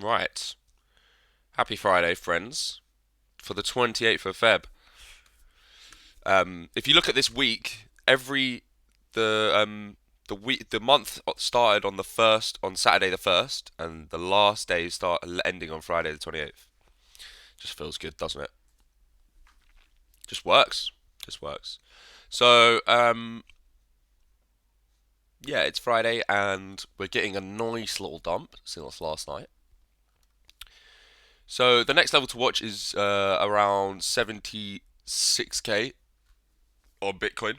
Right. Happy Friday, friends, for the 28th of Feb. If you look at this week, the month started on the first on Saturday the 1st, and the last day start ending on Friday the 28th. Just feels good, doesn't it? Just works. Just works. So, yeah, it's Friday, and we're getting a nice little dump since last night. So the next level to watch is around 76k on Bitcoin,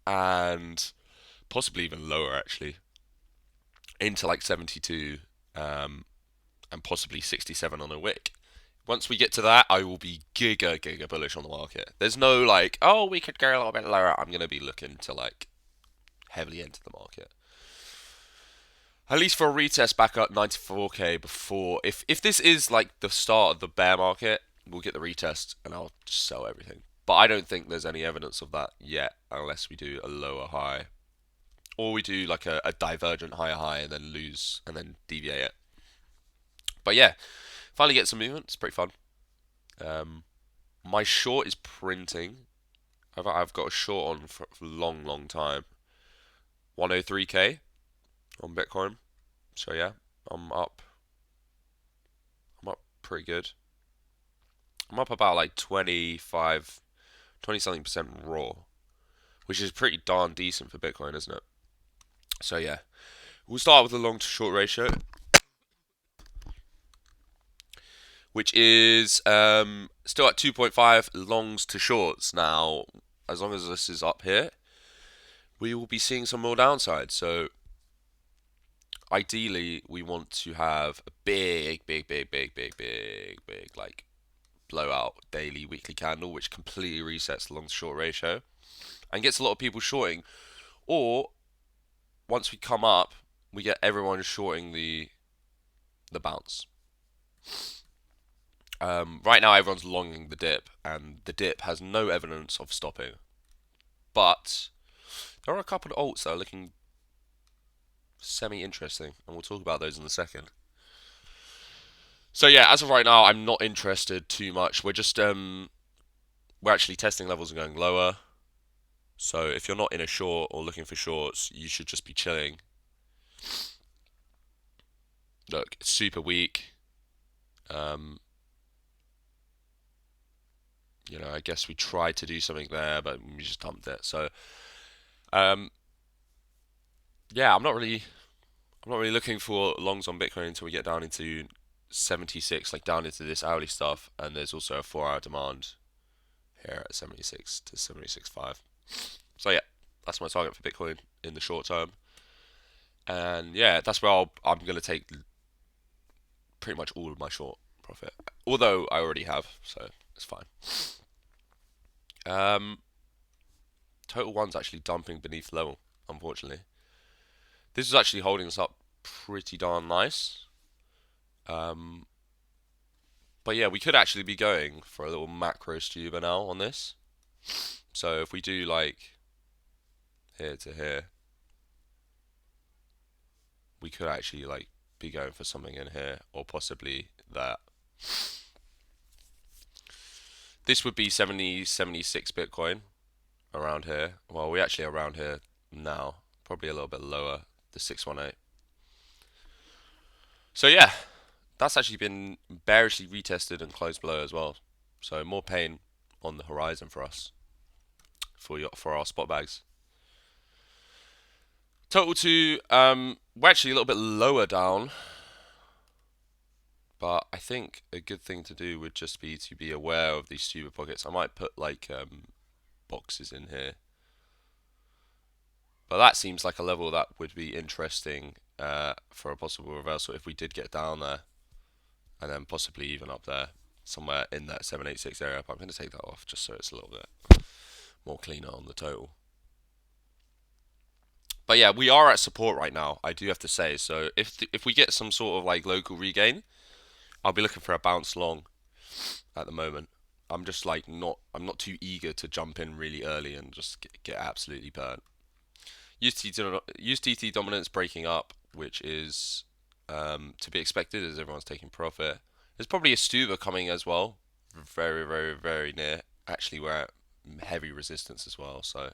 and possibly even lower actually, into like 72, um, and possibly 67 on a wick. Once we get to that, I will be giga bullish on the market. There's no like, oh, we could go a little bit lower. I'm gonna be looking to like heavily enter the market. At least for a retest back up 94k before. If this is like the start of the bear market, we'll get the retest and I'll just sell everything. But I don't think there's any evidence of that yet, unless we do a lower high, or we do like a divergent higher high and then lose and then deviate it. But yeah, finally get some movement. It's pretty fun. Um, my short is printing. I've got a short on for a long time. 103k on Bitcoin. So yeah, I'm up. I'm up pretty good. I'm up about like 25, 20 something percent raw, which is pretty darn decent for Bitcoin, isn't it? So yeah, we'll start with the long to short ratio, which is still at 2.5 longs to shorts. Now, as long as this is up here, we will be seeing some more downside. So ideally, we want to have a big, like blowout daily, weekly candle, which completely resets the long to short ratio and gets a lot of people shorting. Or once we come up, we get everyone shorting the bounce. Right now, everyone's longing the dip, and the dip has no evidence of stopping. But there are a couple of alts that are looking semi-interesting, and we'll talk about those in a second. So yeah, as of right now, I'm not interested too much. We're actually testing levels and going lower. So if you're not in a short or looking for shorts, you should just be chilling. Look, it's super weak. Um, I guess we tried to do something there, but we just dumped it. So, um, yeah, I'm not really looking for longs on Bitcoin until we get down into 76, like down into this hourly stuff, and there's also a 4-hour demand here at 76 to 76.5. So yeah, that's my target for Bitcoin in the short term, and yeah, that's where I'm going to take pretty much all of my short profit. Although I already have, so it's fine. Um, Total one's actually dumping beneath level, unfortunately. This is actually holding us up pretty darn nice. Um, but yeah, we could actually be going for a little macro stuber now on this. So if we do like here to here, we could actually like be going for something in here or possibly that. This would be 70, 76 Bitcoin around here. Well, we're actually around here now, probably a little bit lower, the 618. So yeah, that's actually been bearishly retested and closed below as well. So more pain on the horizon for us for our spot bags. Total two, we're actually a little bit lower down, but I think a good thing to do would just be to be aware of these super pockets. I might put like boxes in here, but that seems like a level that would be interesting for a possible reversal if we did get down there, and then possibly even up there, somewhere in that 786 area. But I'm going to take that off just so it's a little bit more cleaner on the total. But yeah, we are at support right now, I do have to say. So if we get some sort of like local regain, I'll be looking for a bounce long at the moment. I'm just like I'm not too eager to jump in really early and just get absolutely burnt. USDT dominance breaking up, which is to be expected as everyone's taking profit. There's probably a Stuba coming as well, very, very, very near. Actually, we're at heavy resistance as well, so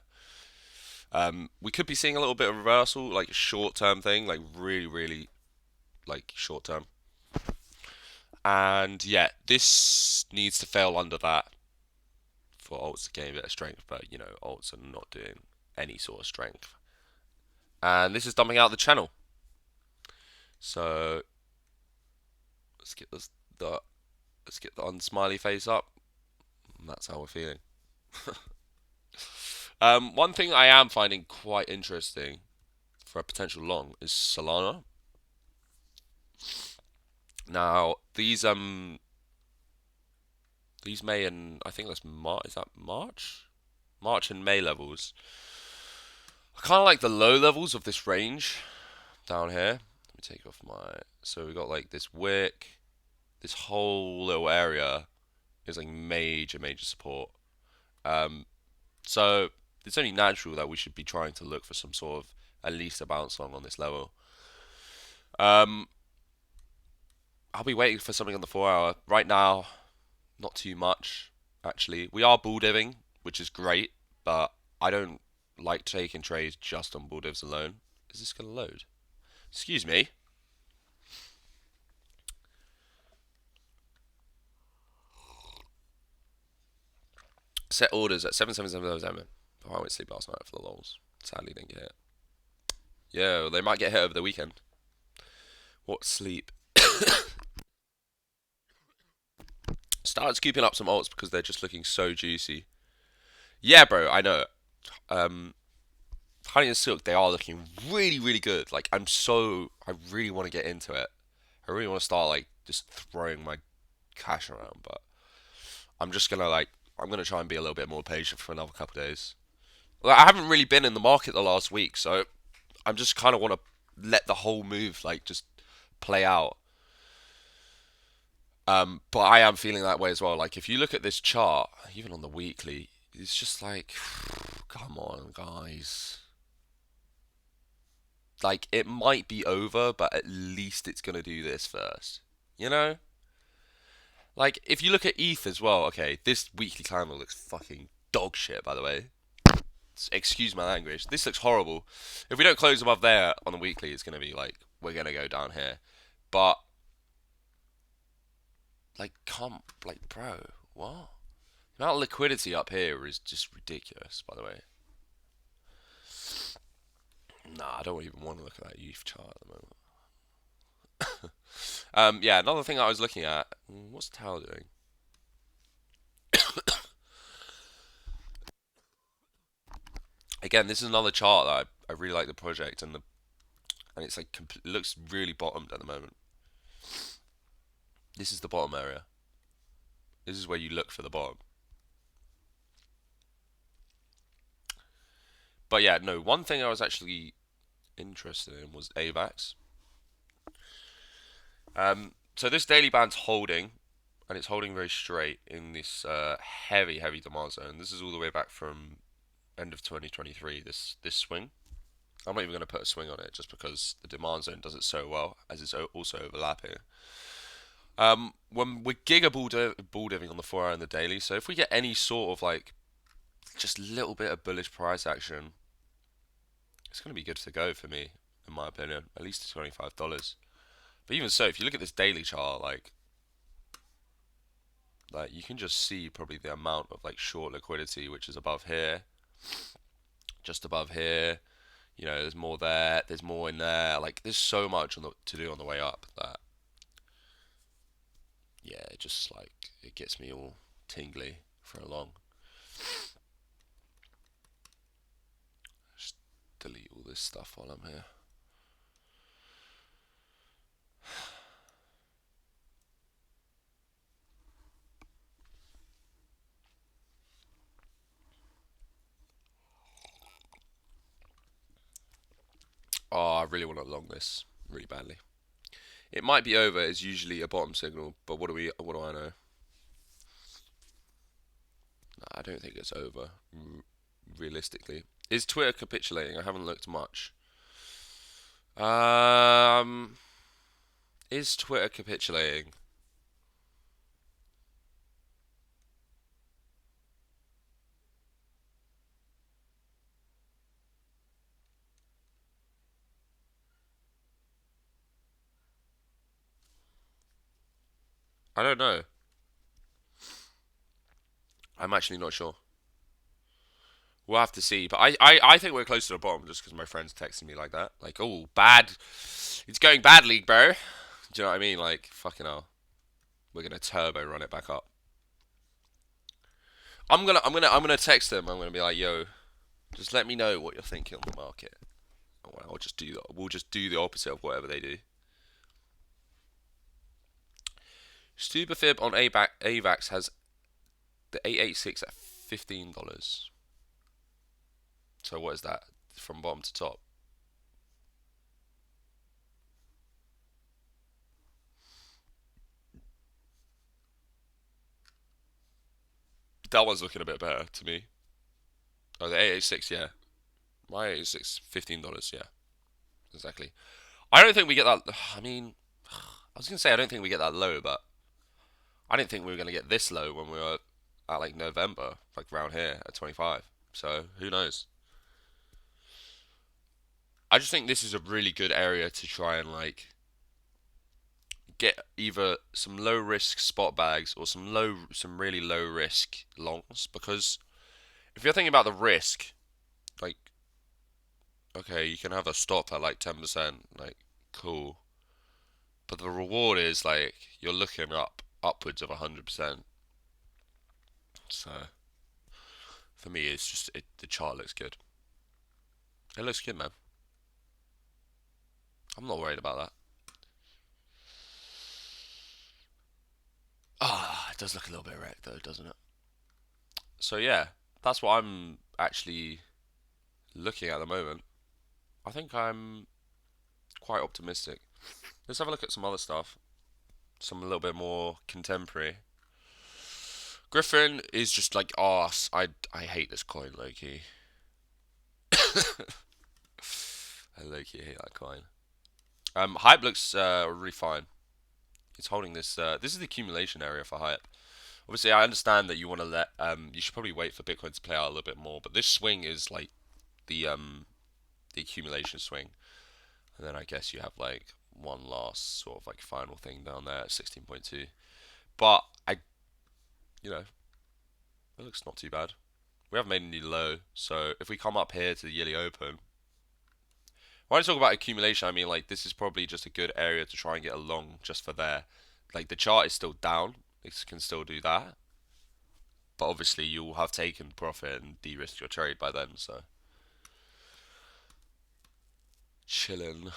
we could be seeing a little bit of reversal, like a short-term thing, like really, really, like short-term. And yeah, this needs to fail under that for alts to gain a bit of strength, but you know, alts are not doing any sort of strength. And this is dumping out the channel. So let's get the let's get the unsmiley face up. And that's how we're feeling. One thing I am finding quite interesting for a potential long is Solana. Now these May and I think that's March. Is that March? March and May levels. I kind of like the low levels of this range down here. Let me take off my. So we got like this wick. This whole little area is like major, major support. So it's only natural that we should be trying to look for some sort of at least a bounce long on this level. I'll be waiting for something on the 4 hour. Right now, not too much, actually. We are bull diving, which is great, but I don't like taking trades just on bull divs alone. Is this going to load? Excuse me. Set orders at 77777. Oh, I went to sleep last night for the lols. Sadly, didn't get hit. Yeah, well, they might get hit over the weekend. What sleep? Started scooping up some alts because they're just looking so juicy. Yeah, bro, I know. Honey and Silk, they are looking really, really good. Like, I really want to get into it. I really want to start, like, just throwing my cash around, but I'm just gonna, like, I'm gonna try and be a little bit more patient for another couple of days. Like, I haven't really been in the market the last week, so I'm just kind of want to let the whole move, like, just play out. But I am feeling that way as well. Like, if you look at this chart, even on the weekly, it's just like, come on, guys. Like, it might be over, but at least it's going to do this first. You know? Like, if you look at ETH as well, okay, this weekly candle looks fucking dog shit, by the way. Excuse my language. This looks horrible. If we don't close above there on the weekly, it's going to be like, we're going to go down here. But, like, bro, what? The amount of liquidity up here is just ridiculous, by the way. Nah, I don't even want to look at that ETH chart at the moment. Yeah, another thing I was looking at. What's Tau doing? Again, this is another chart that I really like the project and it's like it looks really bottomed at the moment. This is the bottom area. This is where you look for the bottom. But yeah, no. One thing I was actually interested in was AVAX. So this daily band's holding, and it's holding very straight in this heavy, heavy demand zone. This is all the way back from end of 2023. This swing. I'm not even going to put a swing on it just because the demand zone does it so well, as it's also overlapping. When we're giga bull diving on the 4 hour and the daily, so if we get any sort of like just a little bit of bullish price action, it's going to be good to go for me, in my opinion. At least $25. But even so, if you look at this daily chart, like you can just see probably the amount of like short liquidity, which is above here, just above here. You know, there's more there, there's more in there. Like, there's so much to do on the way up that, yeah, it just like it gets me all tingly for a long. Just delete all this stuff while I'm here. Oh, I really want to long this really badly. It might be over. It's usually a bottom signal, but what do I know? Nah, I don't think it's over. Realistically, is Twitter capitulating? I haven't looked much. Is Twitter capitulating? I don't know. I'm actually not sure. We'll have to see. But I think we're close to the bottom just because my friend's texting me like that. Like, oh, bad. It's going badly, bro. Do you know what I mean? Like, fucking hell. We're gonna turbo run it back up. I'm gonna text them. I'm gonna be like, yo, just let me know what you're thinking on the market. I'll just do that. We'll just do the opposite of whatever they do. Stupefib on AVAX has the 886 at $15. So what is that from bottom to top? That one's looking a bit better to me. Oh, the 886, yeah. My 886, $15, yeah, exactly. I don't think we get that. I mean, I was gonna say I don't think we get that low, but I didn't think we were gonna get this low when we were at like November, like around here at 25. So who knows? I just think this is a really good area to try and like get either some low risk spot bags or some really low risk longs, because if you're thinking about the risk, like, okay, you can have a stop at like 10%, like, cool, but the reward is like you're looking upwards of 100%. So for me, it's just the chart looks good. It looks good, man. I'm not worried about that. Ah, it does look a little bit wrecked though, doesn't it? So yeah, that's what I'm actually looking at the moment. I think I'm quite optimistic. Let's have a look at some other stuff. Some a little bit more contemporary. Griffin is just like arse. I hate this coin, Loki. I Loki hate that coin. Hype looks really fine. It's holding this. This is the accumulation area for hype. Obviously, I understand that you want to let. You should probably wait for Bitcoin to play out a little bit more. But this swing is like the accumulation swing, and then I guess you have like one last sort of like final thing down there at 16.2. But you know, it looks not too bad. We haven't made any low, so if we come up here to the yearly open, when I talk about accumulation, I mean like this is probably just a good area to try and get along just for there. Like the chart is still down, it can still do that, but obviously you'll have taken profit and de-risked your trade by then. So chilling.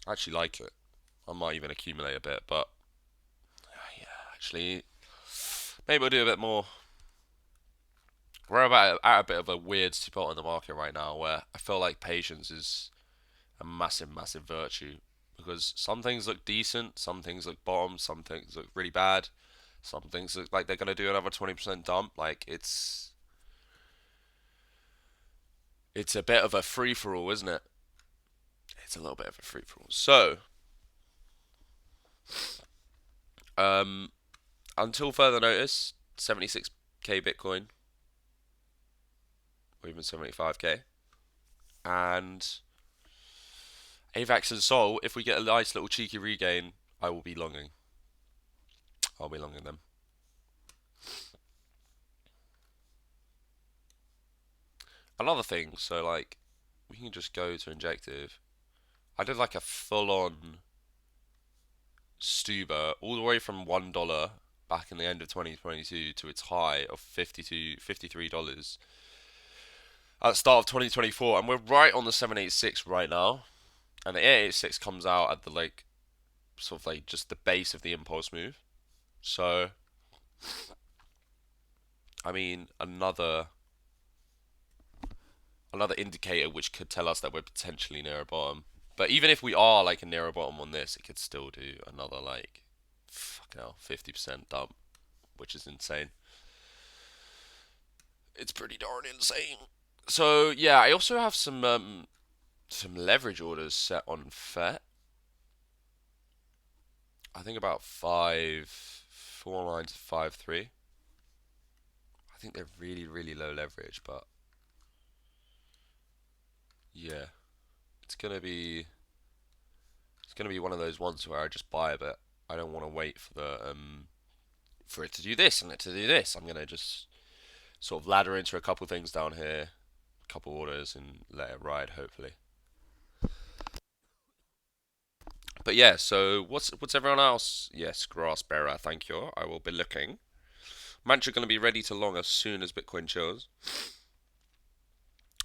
I actually like it. I might even accumulate a bit, but yeah, actually maybe we'll do a bit more. We're about at a bit of a weird spot in the market right now where I feel like patience is a massive, massive virtue, because some things look decent, some things look bottom, some things look really bad, some things look like they're gonna do another 20% dump. Like it's a bit of a free for all, isn't it? It's a little bit of a free for all. So, um, until further notice, 76k Bitcoin or even 75k, and AVAX and Sol. If we get a nice little cheeky regain, I will be longing. I'll be longing them. Another thing, so like we can just go to injective. I did like a full on Stuber all the way from $1 back in the end of 2022 to its high of $53 at the start of 2024, and we're right on the 786 right now, and the 886 comes out at the like sort of like just the base of the impulse move. So I mean another indicator which could tell us that we're potentially near a bottom. But even if we are like a near a bottom on this, it could still do another like fucking hell 50% dump, which is insane. It's pretty darn insane. So yeah, I also have some leverage orders set on FET. I think about 549 to 5.3. I think they're really, really low leverage, but yeah, it's gonna be one of those ones where I just buy a bit. I don't want to wait for the for it to do this and it to do this. I'm gonna just sort of ladder into a couple things down here, a couple orders, and let it ride. Hopefully. But yeah, so what's everyone else? Yes, grass bearer, thank you. I will be looking. Mantra going to be ready to long as soon as Bitcoin chills.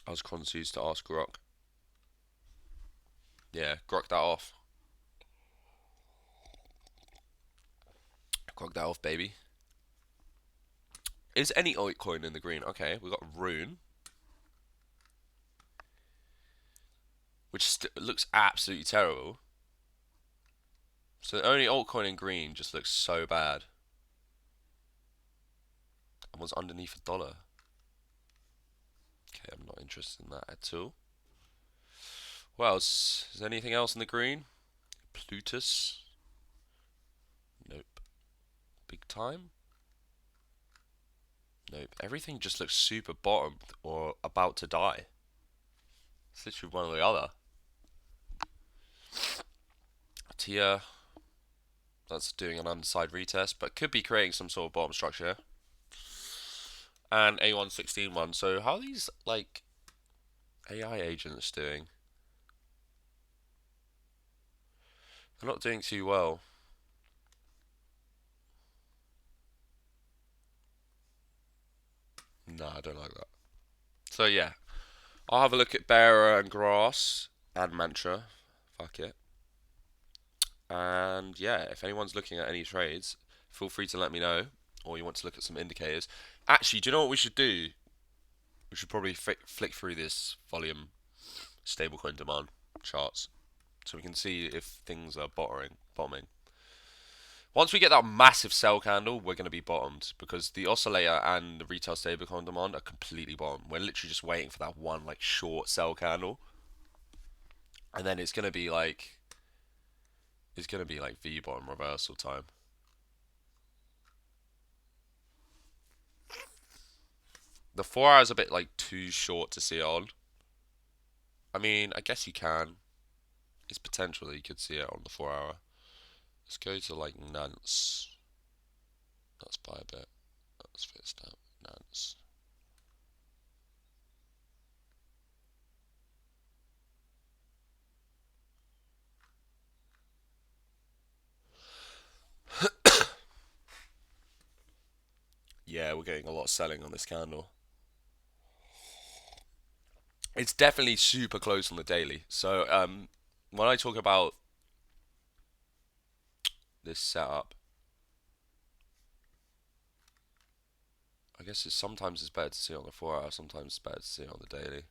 I was confused to ask Grok. Yeah, Grok that off. Grok that off, baby. Is any altcoin in the green? Okay, we got Rune, which looks absolutely terrible. So the only altcoin in green just looks so bad. And was underneath $1. Okay, I'm not interested in that at all. What else? Is there anything else in the green? Plutus? Nope. Big time? Nope. Everything just looks super bottomed or about to die. It's literally one or the other. Tia, that's doing an underside retest, but could be creating some sort of bottom structure. And A116 one. So how are these like AI agents doing? They're not doing too well. No, I don't like that. So yeah, I'll have a look at Bearer and Grass and Mantra. Fuck it. And yeah, if anyone's looking at any trades, feel free to let me know. Or you want to look at some indicators. Actually, do you know what we should do? We should probably flick through this volume stablecoin demand charts so we can see if things are bombing. Once we get that massive sell candle, we're going to be bottomed because the oscillator and the retail stablecoin demand are completely bottom. We're literally just waiting for that one like short sell candle, and then it's going to be like V bottom reversal time. The 4 hour is a bit like too short to see it on. I mean, I guess you can. It's potential that you could see it on the 4 hour. Let's go to like Nance. Let's buy a bit. Let's fit stamp Nance. Yeah, we're getting a lot of selling on this candle. It's definitely super close on the daily. So when I talk about this setup, I guess sometimes it's better to see it on the 4 hour, sometimes it's better to see it on the daily.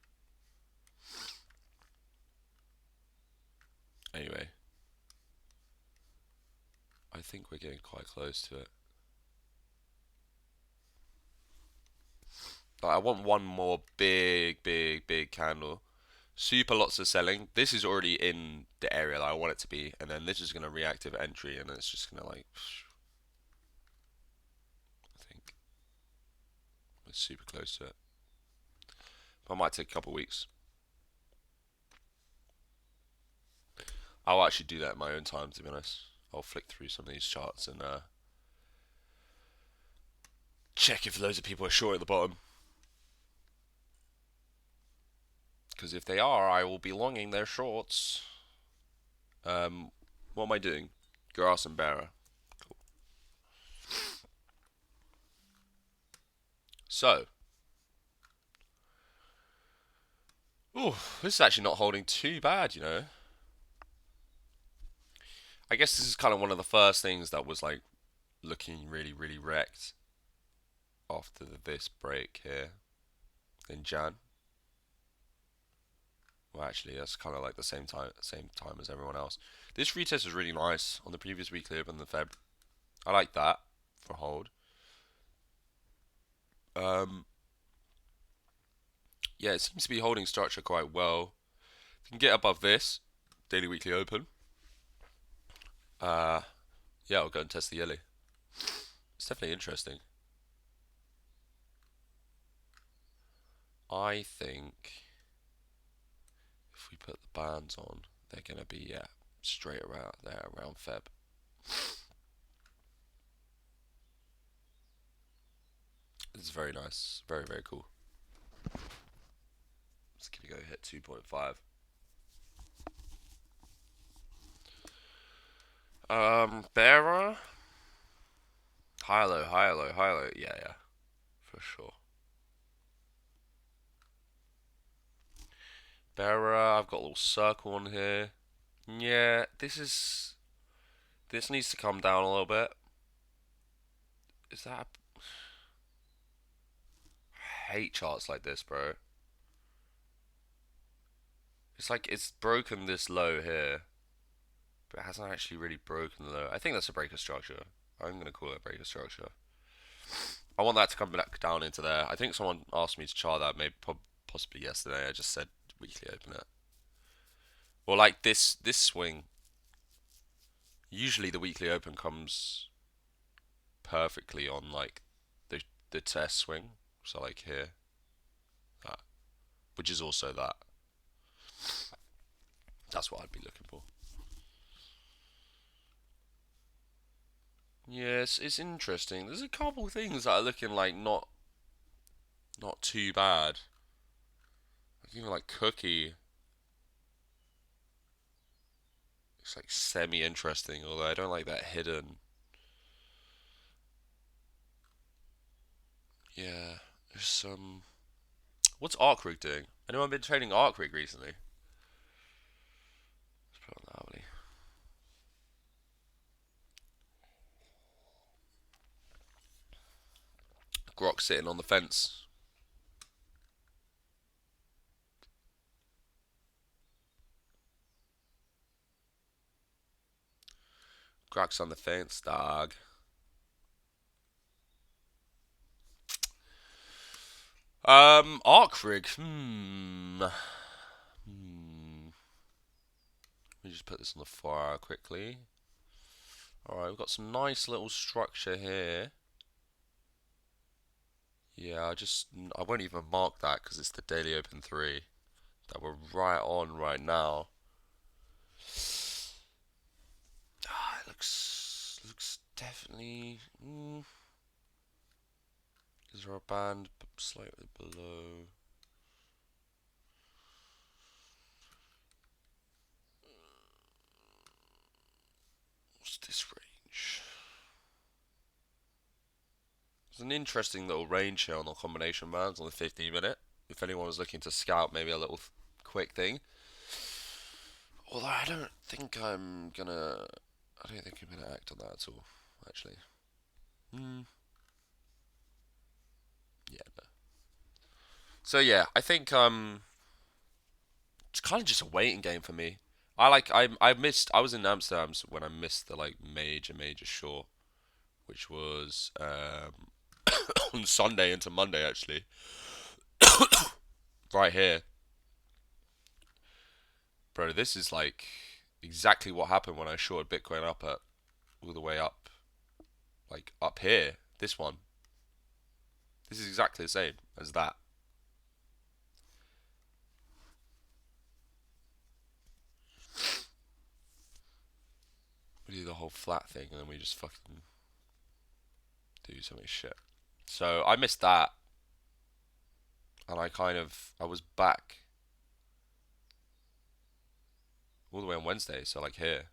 Anyway, I think we're getting quite close to it. Like, I want one more big candle. Super lots of selling. This is already in the area that I want it to be, and then this is going to reactive entry, and it's just going to like. I think we're super close to it. But it might take a couple of weeks. I'll actually do that in my own time, to be honest. I'll flick through some of these charts and check if loads of people are short at the bottom. Because if they are, I will be longing their shorts. What am I doing? Grass and bearer. Cool. So. Ooh, this is actually not holding too bad, you know. I guess this is kind of one of the first things that was like looking really wrecked after this break here in Jan. Well, actually, that's kind of like the same time as everyone else. This retest was really nice on the previous weekly open in the Feb. I like that for a hold. Yeah, it seems to be holding structure quite well. If you can get above this daily weekly open, Yeah, I'll go and test the yelly. It's definitely interesting. I think if we put the bands on, they're gonna be straight around there, around Feb. This is very nice, very very cool. It's gonna go hit 2.5. Bearer, high low, high low, high low. Yeah, yeah, for sure. Bearer, I've got a little circle on here. Yeah, this needs to come down a little bit. Is that? I hate charts like this, bro. It's like it's broken this low here, but it hasn't actually really broken the low. I think that's a breaker structure. I'm gonna call it a breaker structure. I want that to come back down into there. I think someone asked me to chart that, maybe possibly yesterday. I just said weekly open it. Or like this swing. Usually the weekly open comes perfectly on like the test swing. So like here, that, which is also that. That's what I'd be looking for. Yes, it's interesting. There's a couple things that are looking like not too bad. Like even like Cookie, it's like semi-interesting, although I don't like that hidden. Yeah, there's some. What's Arc Rig doing? Anyone been trading Arc Rig recently? Let's put on the hourly. Grok sitting on the fence. Grok's on the fence, dog. Arc Rig. Let me just put this on the fire quickly. Alright, we've got some nice little structure here. Yeah, I won't even mark that because it's the daily open 3 that we're right on right now. It looks definitely. Is there a band slightly below? What's this range? There's an interesting little range here on the combination bands on the 15-minute. If anyone was looking to scout maybe a little quick thing. Although I don't think I'm gonna act on that at all, actually. Yeah, no. So yeah, I think it's kind of just a waiting game for me. I was in Amsterdam when I missed the like major short, which was on Sunday into Monday actually, right here, bro. This is like exactly what happened when I shorted Bitcoin up at all the way up, like up here. This one, this is exactly the same as that. We do the whole flat thing and then we just fucking do something shit. So I missed that, and I was back all the way on Wednesday. So like here,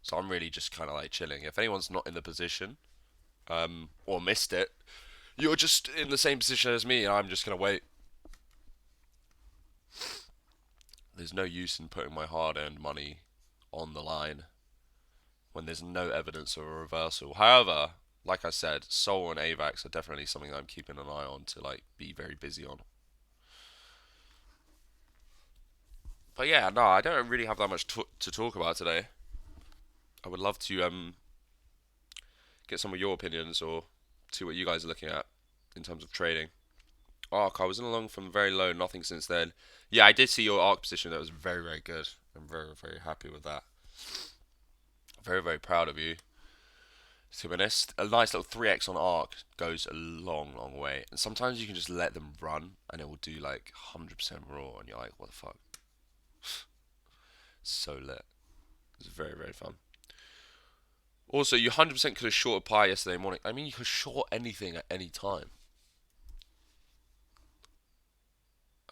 so I'm really just kind of like chilling. If anyone's not in the position, or missed it, you're just in the same position as me, and I'm just gonna wait. There's no use in putting my hard-earned money on the line when there's no evidence of a reversal. However, like I said, Sol and AVAX are definitely something I'm keeping an eye on to like be very busy on. But yeah, no, I don't really have that much to talk about today. I would love to get some of your opinions or see what you guys are looking at in terms of trading. Arc, I was in along from very low, nothing since then. Yeah, I did see your arc position. That was very, very good. I'm very, very happy with that. Very, very proud of you. To be honest, a nice little 3x on ARC goes a long, long way. And sometimes you can just let them run and it will do like 100% raw and you're like, what the fuck? So lit. It's very, very fun. Also, you 100% could have shorted Pi yesterday morning. I mean, you could short anything at any time.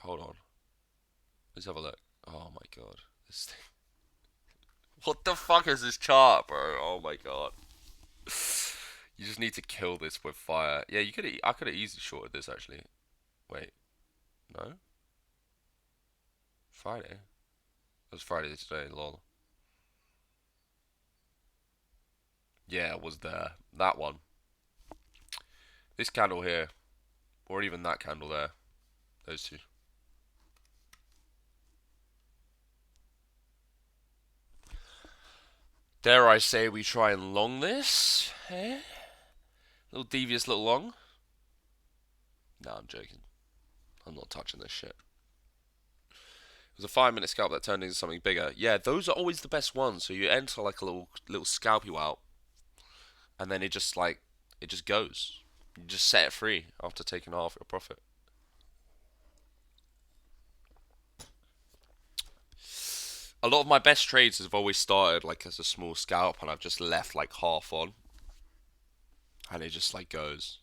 Hold on. Let's have a look. Oh my god. This thing. What the fuck is this chart, bro? Oh my god. You just need to kill this with fire. Yeah, you could. I could have easily shorted this actually. Wait, no. Friday. It was Friday today. Lol. Yeah, it was there. That one. This candle here, or even that candle there. Those two. Dare I say we try and long this? Eh? Little devious little long? No, I'm joking. I'm not touching this shit. It was a 5 minute scalp that turned into something bigger. Yeah, those are always the best ones. So you enter like a little scalp you out, and then it just goes. You just set it free after taking half your profit. A lot of my best trades have always started like as a small scalp, and I've just left like half on, and it just like goes.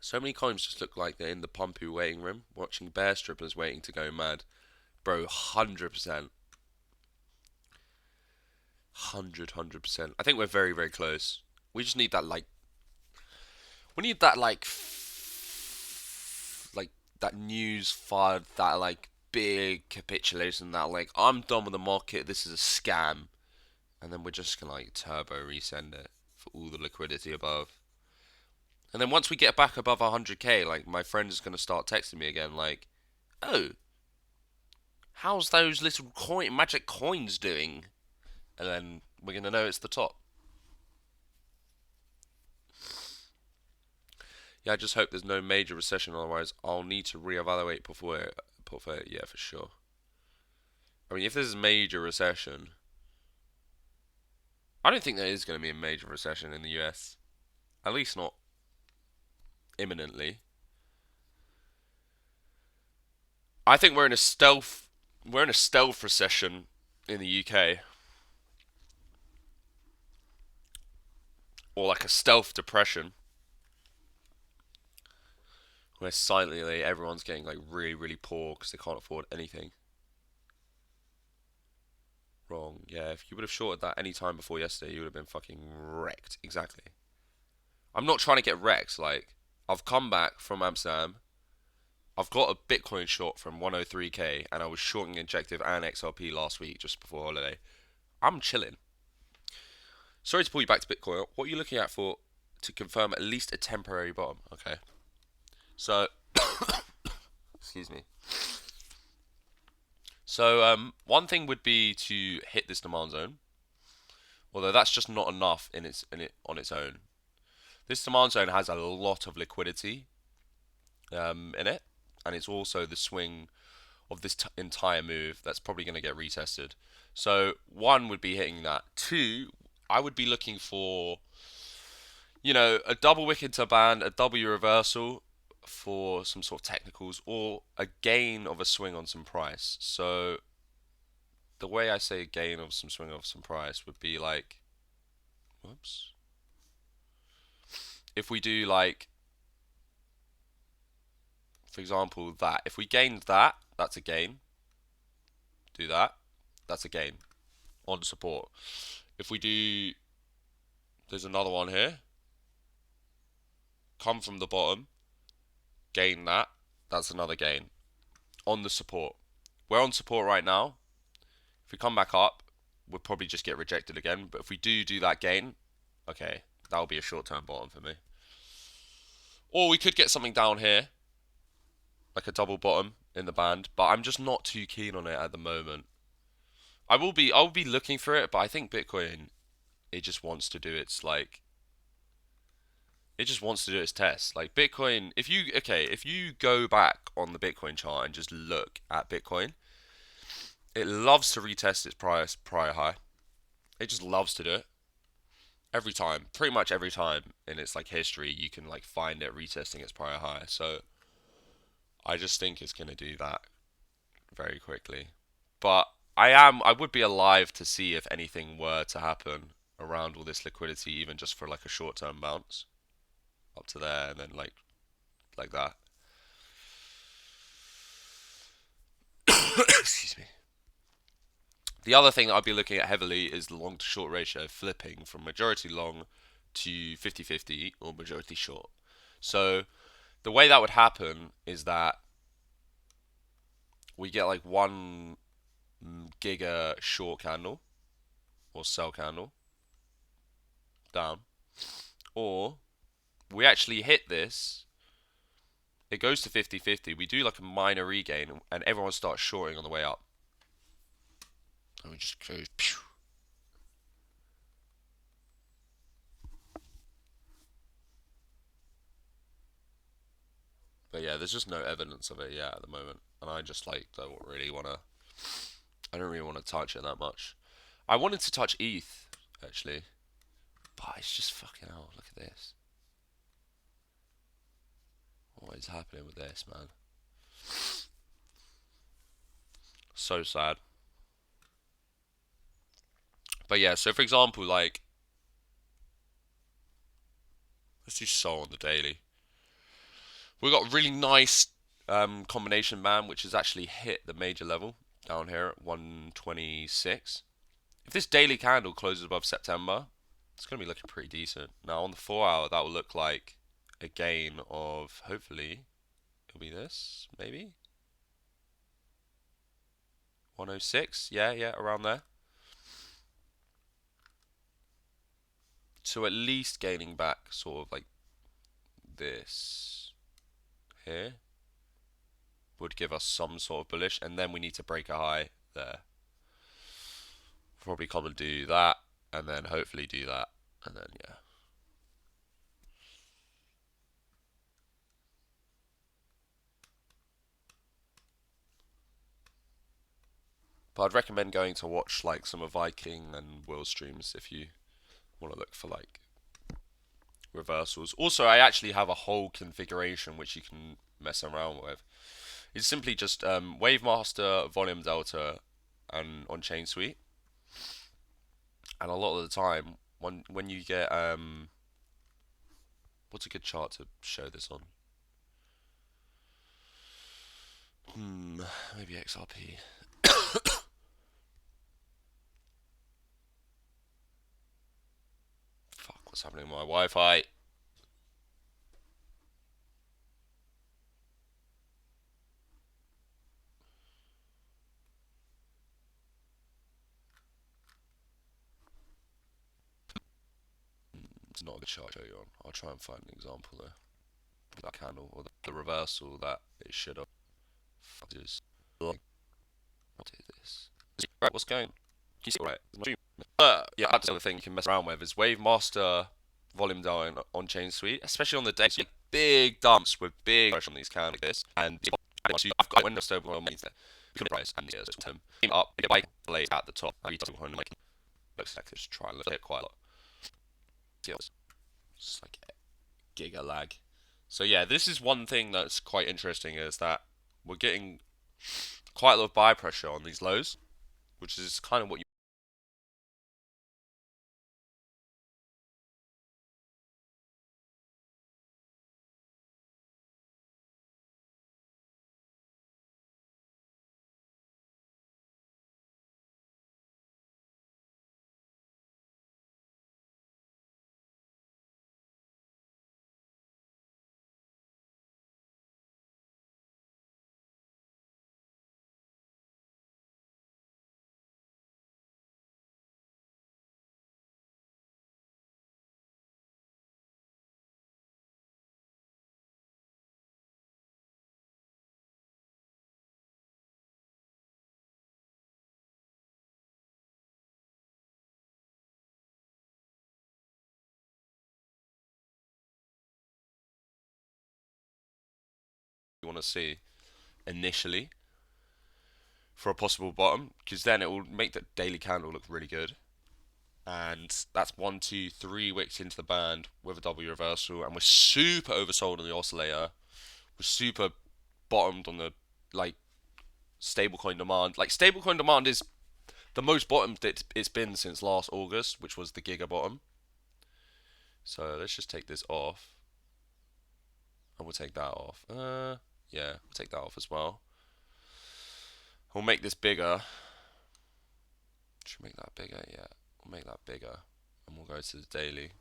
So many coins just look like they're in the pumpy waiting room, watching bear strippers waiting to go mad. Bro, 100%. 100%. I think we're very, very close. We just need that like, we need that like that news FUD, that like big capitulation, that like I'm done with the market, this is a scam, and then we're just gonna like turbo resend it for all the liquidity above. And then once we get back above 100k, like my friend is gonna start texting me again, like, oh, how's those little magic coins doing? And then we're gonna know it's the top. Yeah, I just hope there's no major recession, otherwise I'll need to reevaluate portfolio. Yeah, for sure. I mean, if there's a major recession, I don't think there is going to be a major recession in the US. At least not imminently. I think we're in a stealth recession in the UK, or like a stealth depression, where silently everyone's getting like really, really poor because they can't afford anything. Wrong. Yeah, if you would have shorted that any time before yesterday, you would have been fucking wrecked. Exactly. I'm not trying to get wrecked. Like, I've come back from Amsterdam. I've got a Bitcoin short from 103k, and I was shorting Injective and XRP last week just before holiday. I'm chilling. Sorry to pull you back to Bitcoin. What are you looking at for to confirm at least a temporary bottom? Okay. So, excuse me. So, one thing would be to hit this demand zone, although that's just not enough on its own. This demand zone has a lot of liquidity in it, and it's also the swing of this entire move that's probably going to get retested. So one would be hitting that. Two, I would be looking for, a double wick into band, a W reversal for some sort of technicals, or a gain of a swing on some price. So the way I say a gain of some swing of some price would be like, whoops. If we do like, for example, that. If we gained that, that's a gain. Do that, that's a gain on support. If we do, there's another one here. Come from the bottom, gain that, that's another gain on the support. We're on support right now. If we come back up, we'll probably just get rejected again. But if we do that gain, okay, that'll be a short-term bottom for me. Or we could get something down here, like a double bottom in the band, but I'm just not too keen on it at the moment. I'll be looking for it, but I think Bitcoin, it just wants to do its it just wants to do its test. Like Bitcoin, if you go back on the Bitcoin chart and just look at Bitcoin, it loves to retest its prior high, It just loves to do it every time, pretty much every time in its like history. You can like find it retesting its prior high. So I just think it's gonna do that very quickly. But I would be alive to see if anything were to happen around all this liquidity, even just for like a short-term bounce up to there and then like that. Excuse me. The other thing that I'd be looking at heavily is the long to short ratio flipping from majority long to 50-50 or majority short. So the way that would happen is that we get like one giga short candle or sell candle down, or we actually hit this. It goes to 50-50. We do like a minor regain, and everyone starts shorting on the way up. And we just go. Pew. But yeah, there's just no evidence of it yet at the moment, and I just like don't really want to. I don't really want to touch it that much. I wanted to touch ETH actually, but it's just fucking hell. Look at this. What is happening with this, man? So sad. But yeah, so for example, like let's do Sol on the daily. We got a really nice combination man, which has actually hit the major level down here at 126. If this daily candle closes above September, it's going to be looking pretty decent. Now on the 4 hour, that will look like a gain of, hopefully, it'll be this, maybe? 106? Yeah, yeah, around there. So at least gaining back sort of like this here would give us some sort of bullish, and then we need to break a high there. Probably come and do that, and then hopefully do that, and then yeah. But I'd recommend going to watch like some of Viking and Will streams if you want to look for like reversals. Also, I actually have a whole configuration which you can mess around with. It's simply just Wave Master, Volume Delta, and on Chain Suite. And a lot of the time, when you get what's a good chart to show this on? Maybe XRP. Fuck, what's happening with my Wi-Fi? It's not a good chart to show you on. I'll try and find an example there. That candle or the reversal that it should have. Just what is this? Right, what's going on? Can you see right? Yeah, that's the other thing you can mess around with is Wave Master volume down on Chain Suite, especially on the day. So you get big dumps with big pressure on these candles like this, and so I've got window stable on there. You can price and yeah, so came up, get like late at the top. Like looks like it's trying to look at quite a lot. It's like giga lag. So yeah, this is one thing that's quite interesting is that we're getting quite a lot of buy pressure on these lows, which is kind of what you want to see initially for a possible bottom, because then it will make the daily candle look really good. And that's 1, 2, 3 wicks into the band with a W reversal, and we're super oversold on the oscillator. We're super bottomed on the like stablecoin demand. Like stablecoin demand is the most bottomed it's been since last August, which was the giga bottom. So let's just take this off, and we'll take that off. Yeah, we'll take that off as well. We'll make this bigger. Should we make that bigger? Yeah, we'll make that bigger, and we'll go to the daily,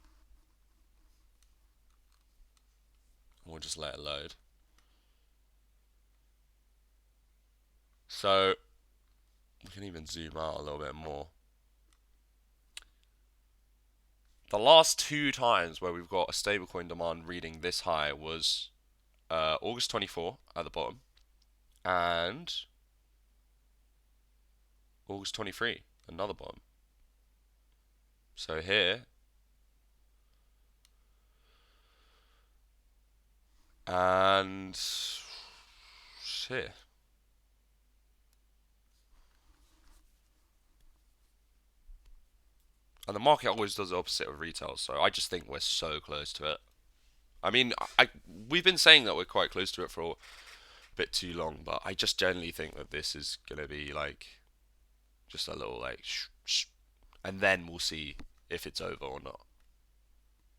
and we'll just let it load. So we can even zoom out a little bit more. The last 2 times where we've got a stablecoin demand reading this high was August 24 at the bottom and August 23, another bottom. So here and here. And the market always does the opposite of retail, so I just think we're so close to it. I mean, we've been saying that we're quite close to it for a bit too long, but I just generally think that this is going to be like just a little like and then we'll see if it's over or not.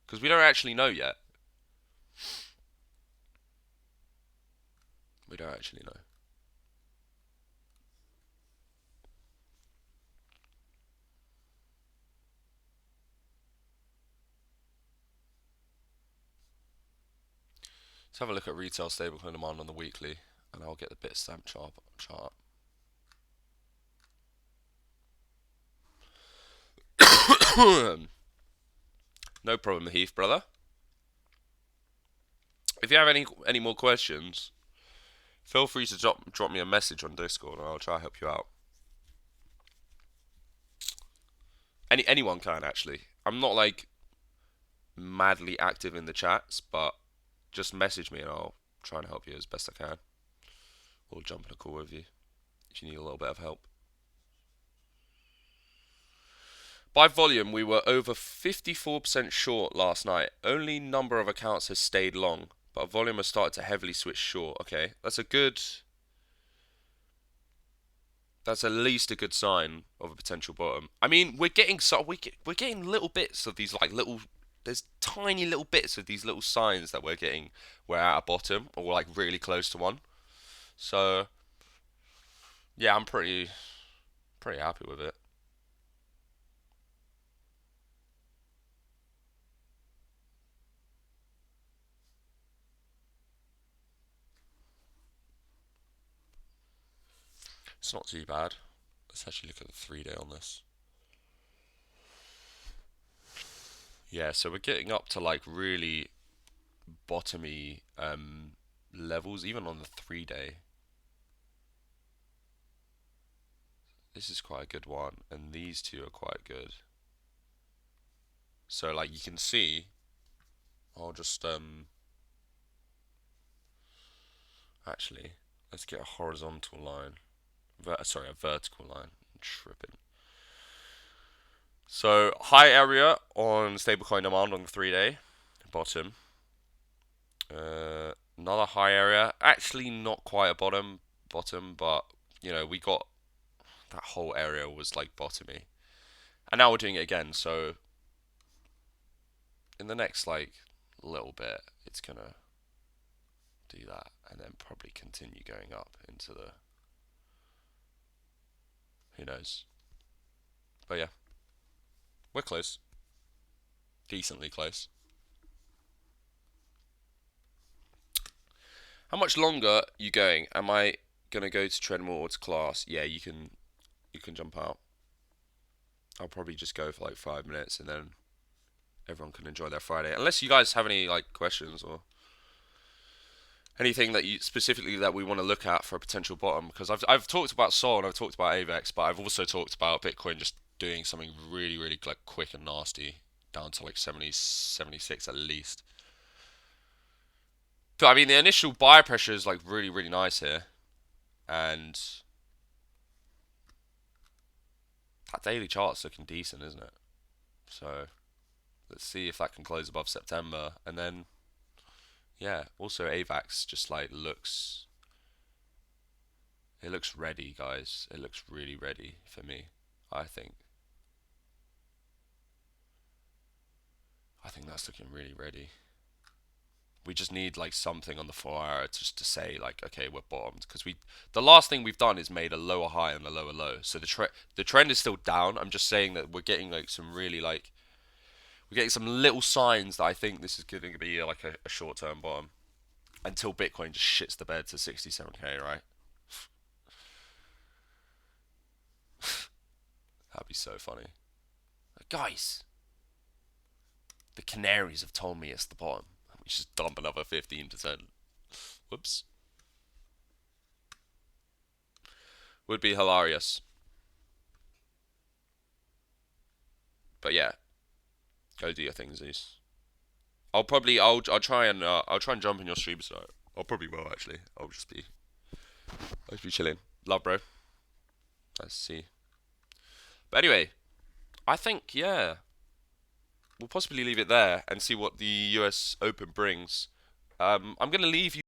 Because we don't actually know yet. We don't actually know. Let's have a look at retail stablecoin demand on the weekly, and I'll get the Bitstamp chart. No problem, Heath, brother. If you have any more questions, feel free to drop me a message on Discord, and I'll try to help you out. Anyone can actually. I'm not like madly active in the chats, but just message me and I'll try and help you as best I can. Or jump in a call with you if you need a little bit of help. By volume, we were over 54% short last night. Only number of accounts has stayed long, but volume has started to heavily switch short. Okay, that's at least a good sign of a potential bottom. I mean, we're getting little bits of these there's tiny little bits of these little signs that we're at a bottom or we're like really close to one. So yeah, I'm pretty happy with it. It's not too bad. Let's actually look at the 3-day on this. Yeah, so we're getting up to like really bottomy levels, even on the 3-day. This is quite a good one, and these two are quite good. So like you can see, I'll just actually let's get a horizontal line. A vertical line. I'm tripping. So high area on stablecoin demand on the 3-day, bottom. Another high area, actually not quite a bottom, but you know we got that whole area was like bottomy, and now we're doing it again. So in the next like little bit, it's gonna do that, and then probably continue going up into the who knows. But yeah, we're close, decently close. How much longer you going? Am I gonna go to treadmill or to class? Yeah, you can jump out. I'll probably just go for like 5 minutes and then everyone can enjoy their Friday. Unless you guys have any like questions or anything that you specifically that we want to look at for a potential bottom, because I've talked about Sol and I've talked about AVEX, but I've also talked about Bitcoin just doing something really like quick and nasty down to like 70, 76 at least. But I mean the initial buy pressure is like really nice here, and that daily chart's looking decent, isn't it? So let's see if that can close above September. And then, yeah, also AVAX just like looks, it looks ready, guys. It looks really ready for me, I think. I think that's looking really ready. We just need like something on the 4 hour just to say like, okay, we're bottomed, because the last thing we've done is made a lower high and a lower low. So the trend is still down. I'm just saying that we're getting like some really like, we're getting some little signs that I think this is going to be like a short-term bottom until Bitcoin just shits the bed to 67k, right? That'd be so funny. Guys, the Canaries have told me it's the bottom. We just dump another 15%. Whoops. Would be hilarious. But yeah, go do your things, Zeus. I'll try and jump in your stream, so I probably will actually. I'll just be chilling. Love, bro. Let's see. But anyway, I think yeah, we'll possibly leave it there and see what the US Open brings. I'm gonna leave you.